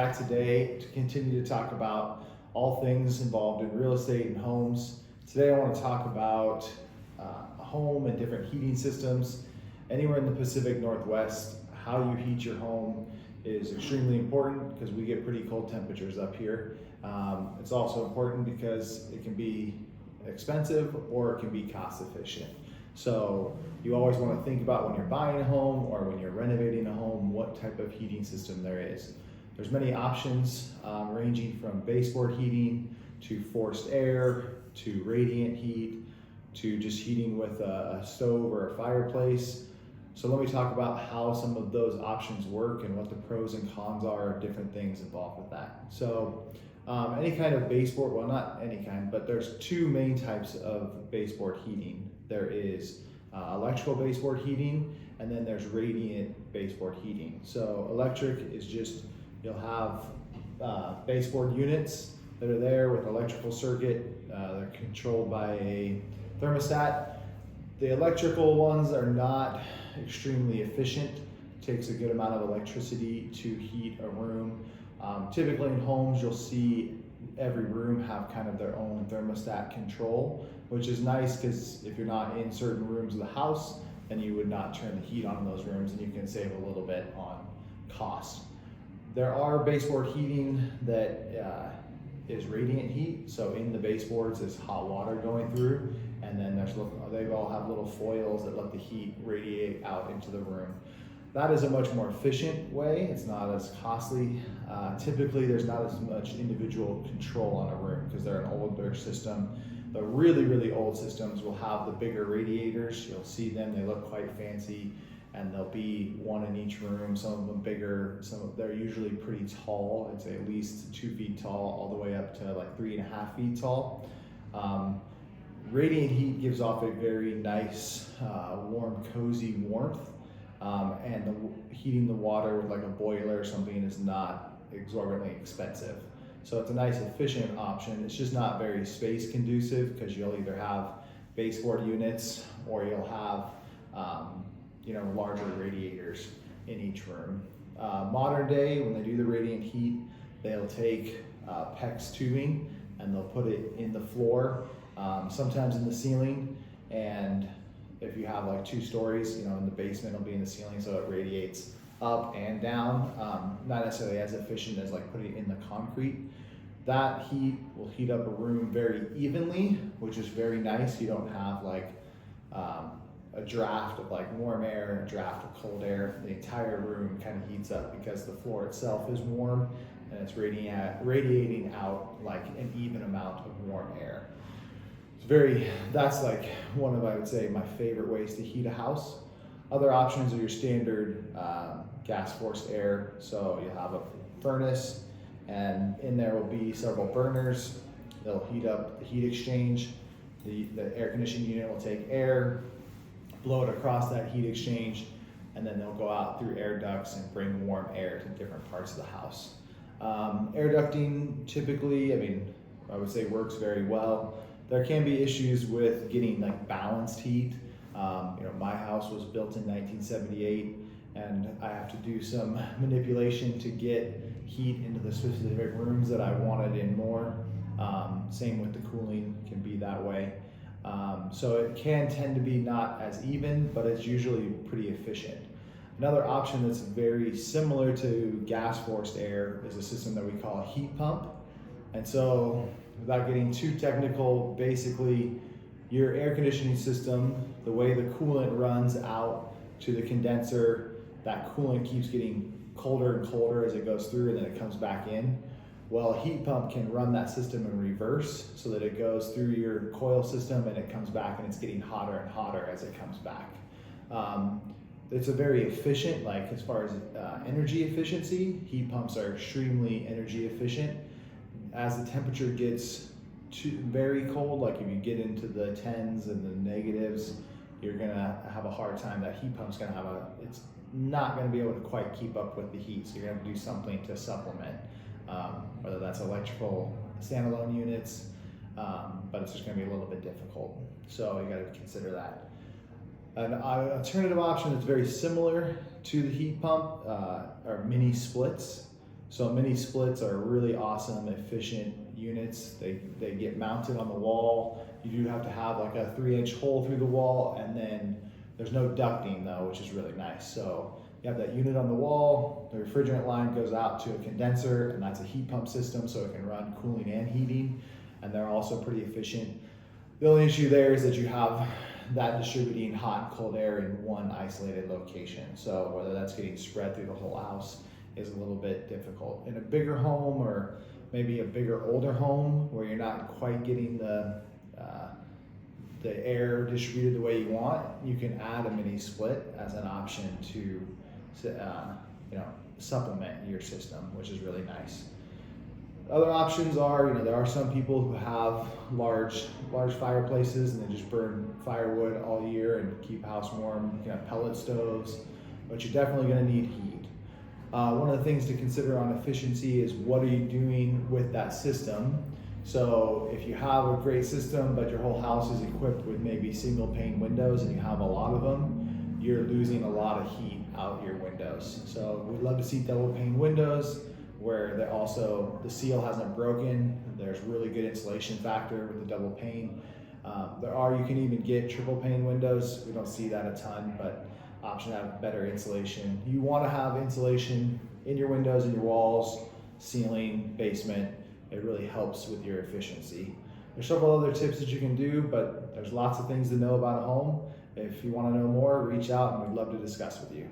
back today to continue to talk about all things involved in real estate and homes. Today I want to talk about home and different heating systems. Anywhere in the Pacific Northwest, how you heat your home is extremely important because we get pretty cold temperatures up here. It's also important because it can be expensive or it can be cost efficient. So you always want to think about when you're buying a home or when you're renovating a home, what type of heating system there is. There's many options ranging from baseboard heating to forced air to radiant heat to just heating with a stove or a fireplace. So let me talk about how some of those options work and what the pros and cons are of different things involved with that. So any kind of baseboard, well not any kind, but there's two main types of baseboard heating. There is electrical baseboard heating, and then there's radiant baseboard heating. So electric is just, you'll have baseboard units that are there with electrical circuit. They're controlled by a thermostat. The electrical ones are not extremely efficient. It takes a good amount of electricity to heat a room. Typically in homes, you'll see every room have kind of their own thermostat control, which is nice because if you're not in certain rooms of the house, then you would not turn the heat on in those rooms and you can save a little bit on cost. There are baseboard heating that is radiant heat. So in the baseboards is hot water going through, and then they all have little foils that let the heat radiate out into the room. That is a much more efficient way. It's not as costly. Typically there's not as much individual control on a room because they're an older system. The really old systems will have the bigger radiators. You'll see them, they look quite fancy, and there'll be one in each room, some of them bigger, they're usually pretty tall. I'd say at least 2 feet tall, all the way up to like 3.5 feet tall. Radiant heat gives off a very nice, warm, cozy warmth, and heating the water with like a boiler or something is not exorbitantly expensive. So it's a nice, efficient option. It's just not very space conducive because you'll either have baseboard units or you'll have larger radiators in each room. Modern day, when they do the radiant heat, they'll take PEX tubing and they'll put it in the floor, sometimes in the ceiling, and if you have like 2 stories, in the basement it'll be in the ceiling, so it radiates up and down. Not necessarily as efficient as like putting it in the concrete. That heat will heat up a room very evenly, which is very nice. You don't have like a draft of like warm air and a draft of cold air. The entire room kind of heats up because the floor itself is warm and it's radiating out like an even amount of warm air. That's like one of, I would say, my favorite ways to heat a house. Other options are your standard gas forced air. So you'll have a furnace and in there will be several burners. They'll heat up the heat exchange. The air conditioning unit will take air, blow it across that heat exchange, and then they'll go out through air ducts and bring warm air to different parts of the house. Air ducting typically, I would say works very well. There can be issues with getting like balanced heat. My house was built in 1978 and I have to do some manipulation to get heat into the specific rooms that I wanted in more. Same with the cooling, can be that way. So it can tend to be not as even, but it's usually pretty efficient. Another option that's very similar to gas forced air is a system that we call a heat pump. And so without getting too technical, basically your air conditioning system, the way the coolant runs out to the condenser, that coolant keeps getting colder and colder as it goes through and then it comes back in. Well, a heat pump can run that system in reverse so that it goes through your coil system and it comes back and it's getting hotter and hotter as it comes back. It's a very efficient, like as far as energy efficiency, heat pumps are extremely energy efficient. As the temperature gets very cold, like if you get into the 10s and the negatives, you're gonna have a hard time. That heat pump's gonna have it's not gonna be able to quite keep up with the heat, so you're gonna have to do something to supplement. Whether that's electrical standalone units, but it's just going to be a little bit difficult. So you got to consider that. An alternative option that's very similar to the heat pump are mini splits. So mini splits are really awesome, efficient units. They get mounted on the wall. You do have to have like a 3-inch hole through the wall, and then there's no ducting though, which is really nice. So you have that unit on the wall, the refrigerant line goes out to a condenser, and that's a heat pump system, so it can run cooling and heating, and they're also pretty efficient. The only issue there is that you have that distributing hot and cold air in one isolated location. So whether that's getting spread through the whole house is a little bit difficult. In a bigger home, or maybe a bigger older home where you're not quite getting the air distributed the way you want, you can add a mini split as an option to supplement your system, which is really nice. Other options are, there are some people who have large fireplaces and they just burn firewood all year and keep the house warm. You can have pellet stoves, but you're definitely going to need heat. One of the things to consider on efficiency is what are you doing with that system. So if you have a great system, but your whole house is equipped with maybe single pane windows and you have a lot of them, you're losing a lot of heat out your windows. So we'd love to see double pane windows where the seal hasn't broken. There's really good insulation factor with the double pane. You can even get triple pane windows. We don't see that a ton, but option to have better insulation. You want to have insulation in your windows and your walls, ceiling, basement. It really helps with your efficiency. There's several other tips that you can do, but there's lots of things to know about a home. If you want to know more, reach out and we'd love to discuss with you.